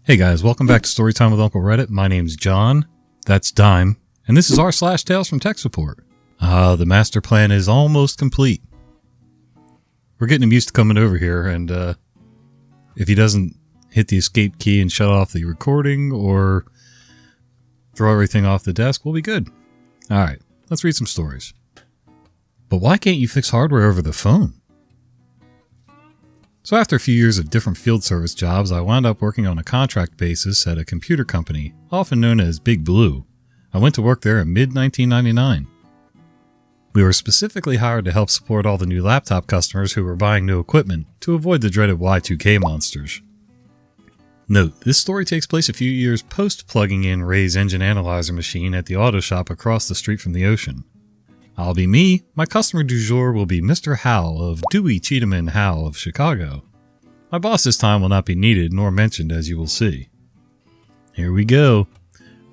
Hey guys, welcome back to Storytime with Uncle Reddit. My name's John, that's Dime, and this is r/Tales from Tech Support. The master plan is almost complete. We're getting him used to coming over here, and if he doesn't hit the escape key and shut off the recording or throw everything off the desk, we'll be good. Alright, let's read some stories. But why can't you fix hardware over the phone? So after a few years of different field service jobs, I wound up working on a contract basis at a computer company, often known as Big Blue. I went to work there in mid-1999. We were specifically hired to help support all the new laptop customers who were buying new equipment to avoid the dreaded Y2K monsters. Note, this story takes place a few years post plugging in Ray's engine analyzer machine at the auto shop across the street from the ocean. I'll be me. My customer du jour will be Mr. Howell of Dewey Cheatham and Howell of Chicago. My boss this time will not be needed nor mentioned, as you will see. Here we go.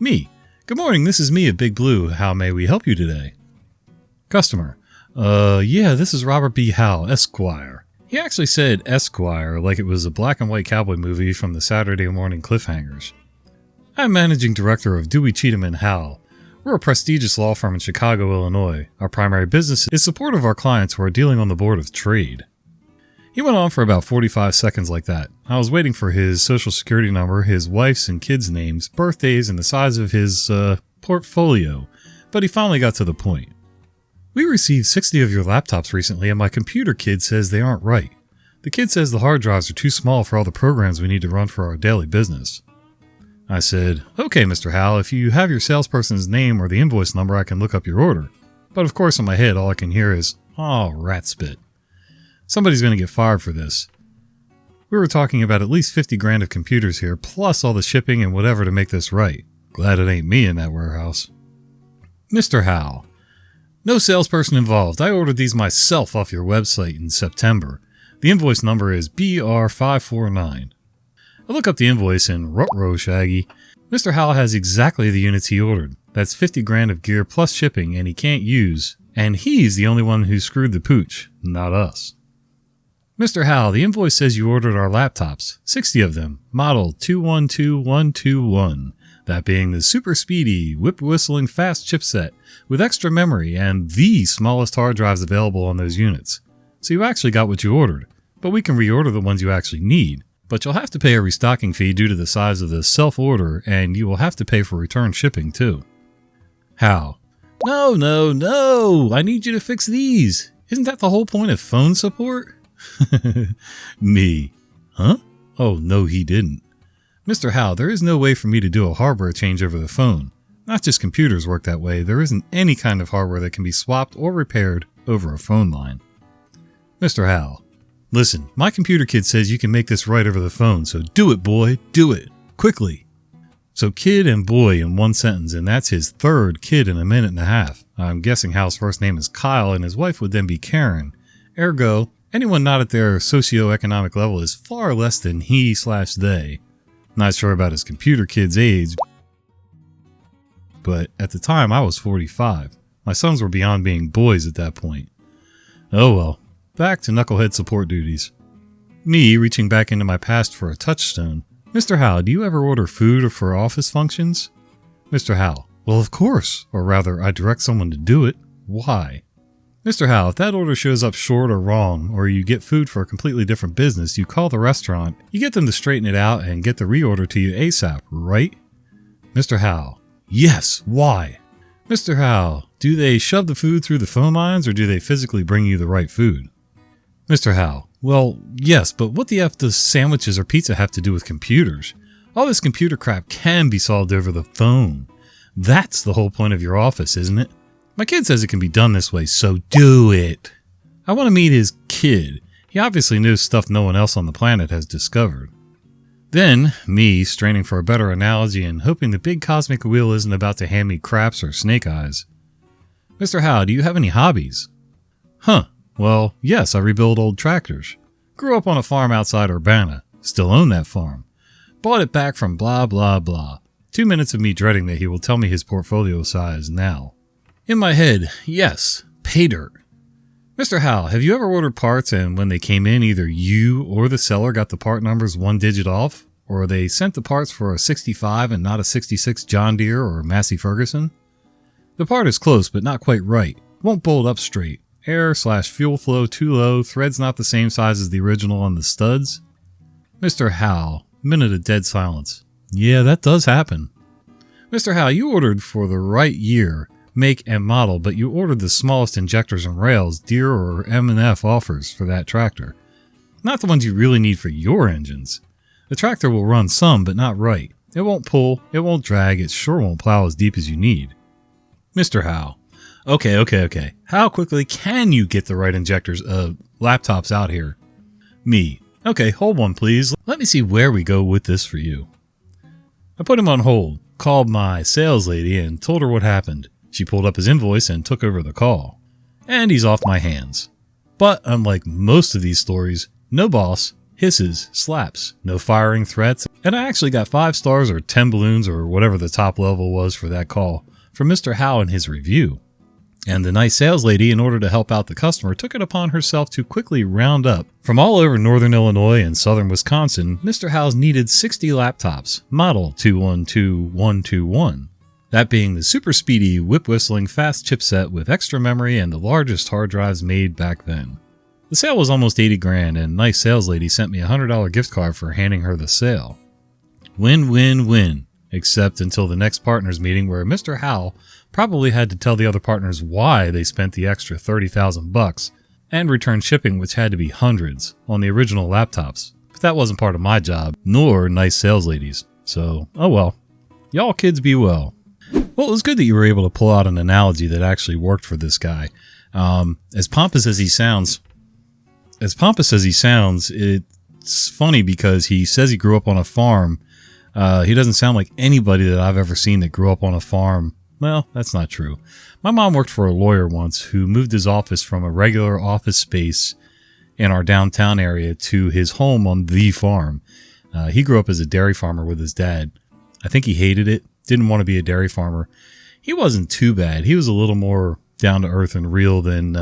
Me. Good morning, this is me at Big Blue. How may we help you today? Customer. Yeah, this is Robert B. Howell, Esquire. He actually said Esquire like it was a black and white cowboy movie from the Saturday morning cliffhangers. I'm managing director of Dewey Cheatham and Howell. We're a prestigious law firm in Chicago, Illinois. Our primary business is support of our clients who are dealing on the board of trade. He went on for about 45 seconds like that. I was waiting for his social security number, his wife's and kids' names, birthdays, and the size of his, portfolio, but he finally got to the point. We received 60 of your laptops recently and my computer kid says they aren't right. The kid says the hard drives are too small for all the programs we need to run for our daily business. I said, okay, Mr. Howell, if you have your salesperson's name or the invoice number, I can look up your order. But of course in my head, all I can hear is, oh, rat spit. Somebody's going to get fired for this. We were talking about at least 50 grand of computers here, plus all the shipping and whatever to make this right. Glad it ain't me in that warehouse. Mr. Howell, no salesperson involved. I ordered these myself off your website in September. The invoice number is BR549. I look up the invoice and ruh-roh, Shaggy. Mr. Howell has exactly the units he ordered. That's 50 grand of gear plus shipping and he can't use. And he's the only one who screwed the pooch, not us. Mr. Howell, the invoice says you ordered our laptops, 60 of them, model 212121. That being the super speedy, whip-whistling fast chipset with extra memory and the smallest hard drives available on those units. So you actually got what you ordered, but we can reorder the ones you actually need. But you'll have to pay a restocking fee due to the size of the self-order, and you will have to pay for return shipping too. How? No, I need you to fix these. Isn't that the whole point of phone support? Me. Huh? Oh, no he didn't. Mr. Howell, there is no way for me to do a hardware change over the phone. Not just computers work that way, there isn't any kind of hardware that can be swapped or repaired over a phone line. Mr. Howell. Listen, my computer kid says you can make this right over the phone, so do it, boy, do it, quickly. So kid and boy in one sentence, and that's his third kid in a minute and a half. I'm guessing Hal's first name is Kyle, and his wife would then be Karen. Ergo, anyone not at their socioeconomic level is far less than he/they. Not sure about his computer kid's age, but at the time I was 45. My sons were beyond being boys at that point. Oh well. Back to knucklehead support duties. Me reaching back into my past for a touchstone. Mr. Howell, do you ever order food or for office functions? Mr. Howell, well of course, or rather I direct someone to do it. Why? Mr. Howell, if that order shows up short or wrong, or you get food for a completely different business, you call the restaurant, you get them to straighten it out and get the reorder to you ASAP, right? Mr. Howell, yes, why? Mr. Howell, do they shove the food through the phone lines or do they physically bring you the right food? Mr. Howell, well, yes, but what the F does sandwiches or pizza have to do with computers? All this computer crap can be solved over the phone. That's the whole point of your office, isn't it? My kid says it can be done this way, so do it. I want to meet his kid. He obviously knows stuff no one else on the planet has discovered. Then, me, straining for a better analogy and hoping the big cosmic wheel isn't about to hand me craps or snake eyes. Mr. Howell, do you have any hobbies? Huh. Well, yes, I rebuild old tractors. Grew up on a farm outside Urbana. Still own that farm. Bought it back from blah blah blah. 2 minutes of me dreading that he will tell me his portfolio size now. In my head, yes, pay dirt. Mr. Howell, have you ever ordered parts and when they came in either you or the seller got the part numbers one digit off? Or they sent the parts for a 65 and not a 66 John Deere or Massey Ferguson. The part is close but not quite right. Won't bolt up straight. Air/fuel flow too low. Thread's not the same size as the original on the studs. Mr. Howe. Minute of dead silence. Yeah, that does happen. Mr. Howe, you ordered for the right year, make, and model, but you ordered the smallest injectors and rails Deere or M&F offers for that tractor. Not the ones you really need for your engines. The tractor will run some, but not right. It won't pull, it won't drag, it sure won't plow as deep as you need. Mr. Howe. Okay. How quickly can you get the right injectors, laptops out here? Me. Okay, hold one please. Let me see where we go with this for you. I put him on hold, called my sales lady, and told her what happened. She pulled up his invoice and took over the call. And he's off my hands. But unlike most of these stories, no boss, hisses, slaps, no firing threats, and I actually got 5 stars or 10 balloons or whatever the top level was for that call from Mr. Howe in his review. And the nice sales lady, in order to help out the customer, took it upon herself to quickly round up from all over northern Illinois and southern Wisconsin. Mr. Howe's needed 60 laptops, model 212121. That being the super speedy, whip-whistling, fast chipset with extra memory and the largest hard drives made back then. The sale was almost 80 grand, and nice sales lady sent me a $100 gift card for handing her the sale. Win-win-win, except until the next partners meeting where Mr. Howe probably had to tell the other partners why they spent the extra $30,000 and return shipping, which had to be hundreds, on the original laptops. But that wasn't part of my job, nor nice sales ladies. So, oh well. Y'all kids be well. Well, it was good that you were able to pull out an analogy that actually worked for this guy. As pompous as he sounds, it's funny because he says he grew up on a farm. He doesn't sound like anybody that I've ever seen that grew up on a farm. Well, that's not true. My mom worked for a lawyer once who moved his office from a regular office space in our downtown area to his home on the farm. He grew up as a dairy farmer with his dad. I think he hated it, didn't want to be a dairy farmer. He wasn't too bad. He was a little more down to earth and real than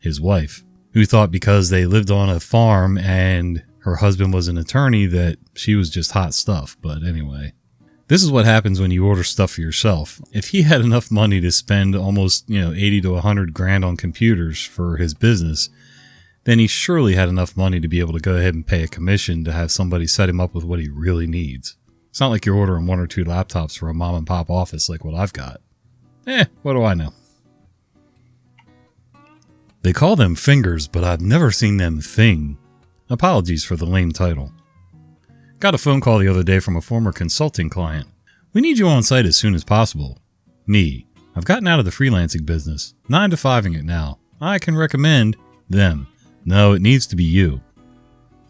his wife, who thought because they lived on a farm and her husband was an attorney that she was just hot stuff. But anyway, this is what happens when you order stuff for yourself. If he had enough money to spend almost 80 to 100 grand on computers for his business, then he surely had enough money to be able to go ahead and pay a commission to have somebody set him up with what he really needs. It's not like you're ordering 1 or 2 laptops for a mom and pop office like what I've got. What do I know? They call them fingers, but I've never seen them thing. Apologies for the lame title. Got a phone call the other day from a former consulting client. We need you on site as soon as possible. Me. I've gotten out of the freelancing business. 9 to 5ing it now. I can recommend them. No, it needs to be you.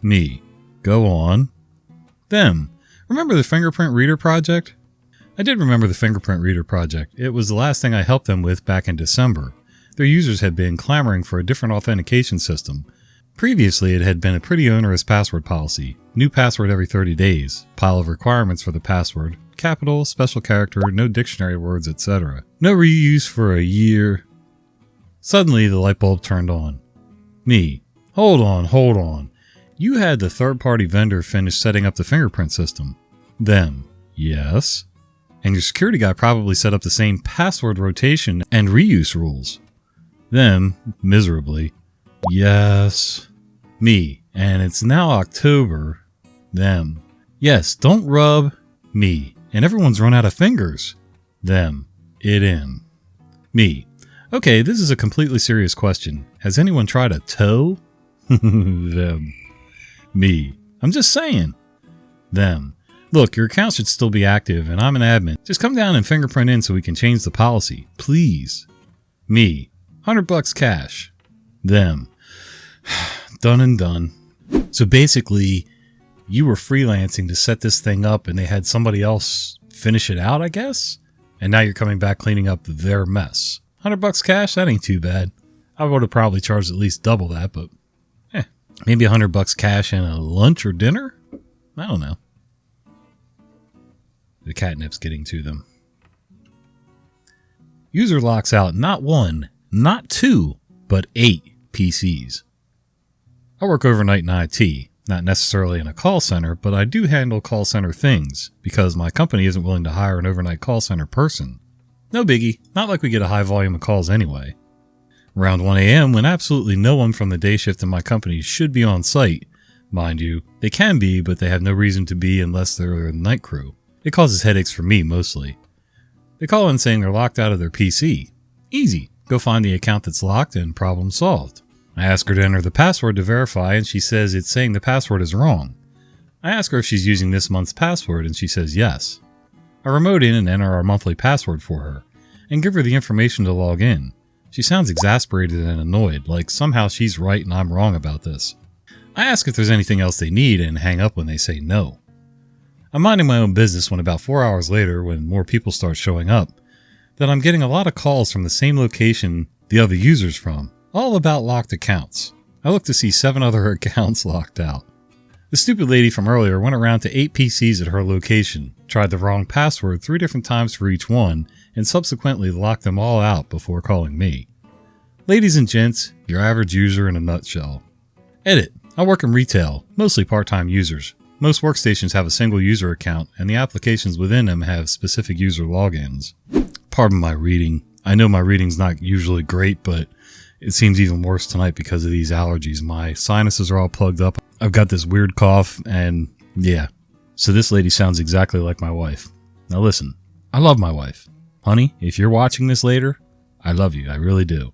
Me. Go on. Them. Remember the fingerprint reader project? I did remember the fingerprint reader project. It was the last thing I helped them with back in December. Their users had been clamoring for a different authentication system. Previously, it had been a pretty onerous password policy. New password every 30 days. Pile of requirements for the password. Capital, special character, no dictionary words, etc. No reuse for a year. Suddenly, the light bulb turned on. Me. Hold on. You had the third-party vendor finish setting up the fingerprint system. Them. Yes. And your security guy probably set up the same password rotation and reuse rules. Them. Miserably. Yes. Me. And it's now October. Them. Yes, don't rub. Me. And everyone's run out of fingers. Them. It in. Me. Okay, this is a completely serious question. Has anyone tried a toe? Them. Me. I'm just saying. Them. Look, your account should still be active, and I'm an admin. Just come down and fingerprint in so we can change the policy. Please. Me. $100 cash. Them. Done and done. So basically, you were freelancing to set this thing up, and they had somebody else finish it out, I guess? And now you're coming back cleaning up their mess. $100 cash? That ain't too bad. I would have probably charged at least double that, but maybe $100 cash and a lunch or dinner? I don't know. The catnip's getting to them. User locks out not 1, not 2, but 8 PCs. I work overnight in IT. Not necessarily in a call center, but I do handle call center things because my company isn't willing to hire an overnight call center person. No biggie, not like we get a high volume of calls anyway. Around 1 a.m., when absolutely no one from the day shift in my company should be on site, mind you, they can be, but they have no reason to be unless they're the night crew. It causes headaches for me mostly. They call in saying they're locked out of their PC. Easy, go find the account that's locked and problem solved. I ask her to enter the password to verify and she says it's saying the password is wrong. I ask her if she's using this month's password and she says yes. I remote in and enter our monthly password for her and give her the information to log in. She sounds exasperated and annoyed, like somehow she's right and I'm wrong about this. I ask if there's anything else they need and hang up when they say no. I'm minding my own business when about 4 hours later, when more people start showing up, that I'm getting a lot of calls from the same location the other users from, all about locked accounts. I look to see 7 other accounts locked out. The stupid lady from earlier went around to 8 PCs at her location, tried the wrong password 3 different times for each one, and subsequently locked them all out before calling me. Ladies and gents, your average user in a nutshell. Edit. I work in retail, mostly part-time users. Most workstations have a single user account, and the applications within them have specific user logins. Pardon my reading. I know my reading's not usually great, but it seems even worse tonight because of these allergies. My sinuses are all plugged up. I've got this weird cough, and yeah. So this lady sounds exactly like my wife. Now listen, I love my wife. Honey, if you're watching this later, I love you, I really do.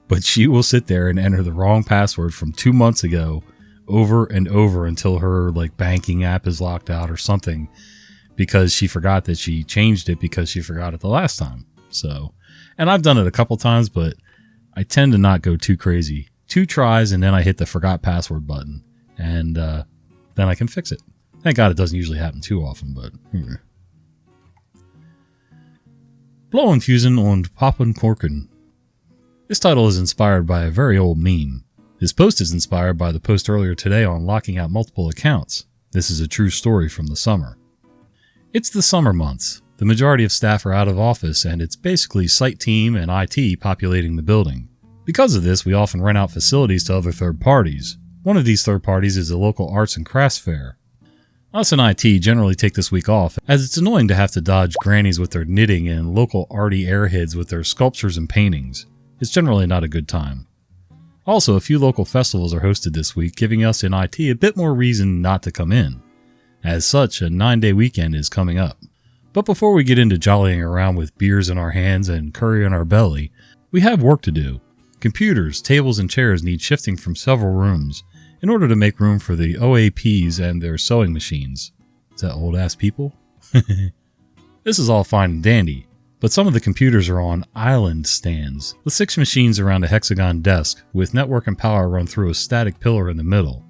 But she will sit there and enter the wrong password from 2 months ago over and over until her banking app is locked out or something because she forgot that she changed it because she forgot it the last time. So, and I've done it a couple times, but I tend to not go too crazy. 2 tries and then I hit the forgot password button and then I can fix it. Thank God it doesn't usually happen too often, but Blowinfusen und Poppenkorken. This title is inspired by a very old meme. This post is inspired by the post earlier today on locking out multiple accounts. This is a true story from the summer. It's the summer months. The majority of staff are out of office and it's basically site team and IT populating the building. Because of this, we often rent out facilities to other third parties. One of these third parties is a local arts and crafts fair. Us and IT generally take this week off, as it's annoying to have to dodge grannies with their knitting and local arty airheads with their sculptures and paintings. It's generally not a good time. Also, a few local festivals are hosted this week, giving us in IT a bit more reason not to come in. As such, a 9-day weekend is coming up. But before we get into jollying around with beers in our hands and curry in our belly, we have work to do. Computers, tables, and chairs need shifting from several rooms in order to make room for the OAPs and their sewing machines. Is that old-ass people? This is all fine and dandy, but some of the computers are on island stands, with 6 machines around a hexagon desk, with network and power run through a static pillar in the middle.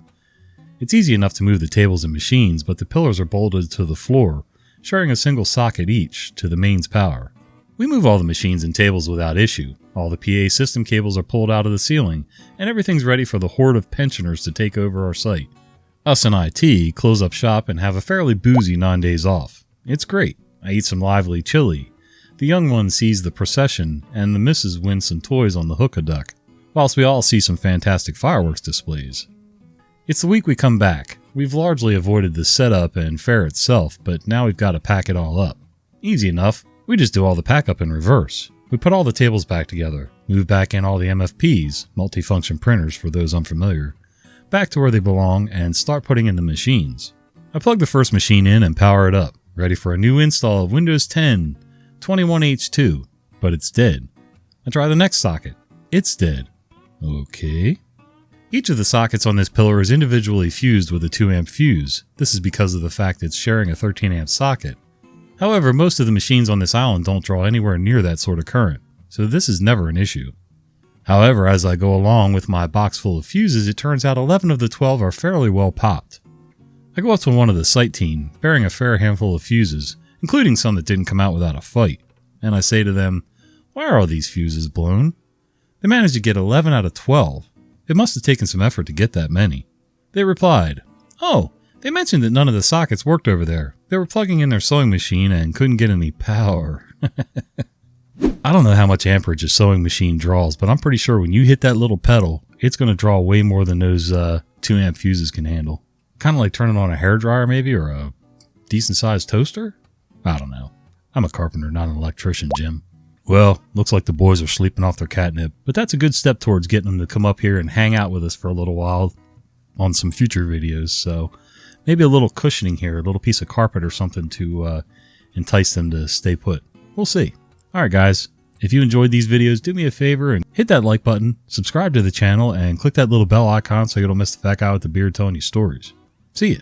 It's easy enough to move the tables and machines, but the pillars are bolted to the floor, sharing a single socket each to the mains power. We move all the machines and tables without issue. All the PA system cables are pulled out of the ceiling, and everything's ready for the horde of pensioners to take over our site. Us and IT close up shop and have a fairly boozy 9 days off. It's great. I eat some lively chili. The young one sees the procession, and the missus wins some toys on the hookah duck, whilst we all see some fantastic fireworks displays. It's the week we come back. We've largely avoided the setup and fair itself, but now we've got to pack it all up. Easy enough. We just do all the pack up in reverse. We put all the tables back together, move back in all the MFPs, multifunction printers for those unfamiliar, back to where they belong, and start putting in the machines. I plug the first machine in and power it up, ready for a new install of Windows 10 21H2, but it's dead. I try the next socket. It's dead. Okay. Each of the sockets on this pillar is individually fused with a 2-amp fuse. This is because of the fact it's sharing a 13-amp socket. However, most of the machines on this island don't draw anywhere near that sort of current, so this is never an issue. However, as I go along with my box full of fuses, it turns out 11 of the 12 are fairly well popped. I go up to one of the site team, bearing a fair handful of fuses, including some that didn't come out without a fight, and I say to them, "Why are all these fuses blown?" They managed to get 11 out of 12. It must have taken some effort to get that many. They replied, "Oh, they mentioned that none of the sockets worked over there. They were plugging in their sewing machine and couldn't get any power." I don't know how much amperage a sewing machine draws, but I'm pretty sure when you hit that little pedal, it's going to draw way more than those 2-amp fuses can handle. Kind of like turning on a hairdryer maybe, or a decent sized toaster? I don't know. I'm a carpenter, not an electrician, Jim. Well, looks like the boys are sleeping off their catnip, but that's a good step towards getting them to come up here and hang out with us for a little while on some future videos. So maybe a little cushioning here, a little piece of carpet or something to entice them to stay put. We'll see. All right, guys. If you enjoyed these videos, do me a favor and hit that like button, subscribe to the channel, and click that little bell icon so you don't miss the fat guy with the beard telling you stories. See ya.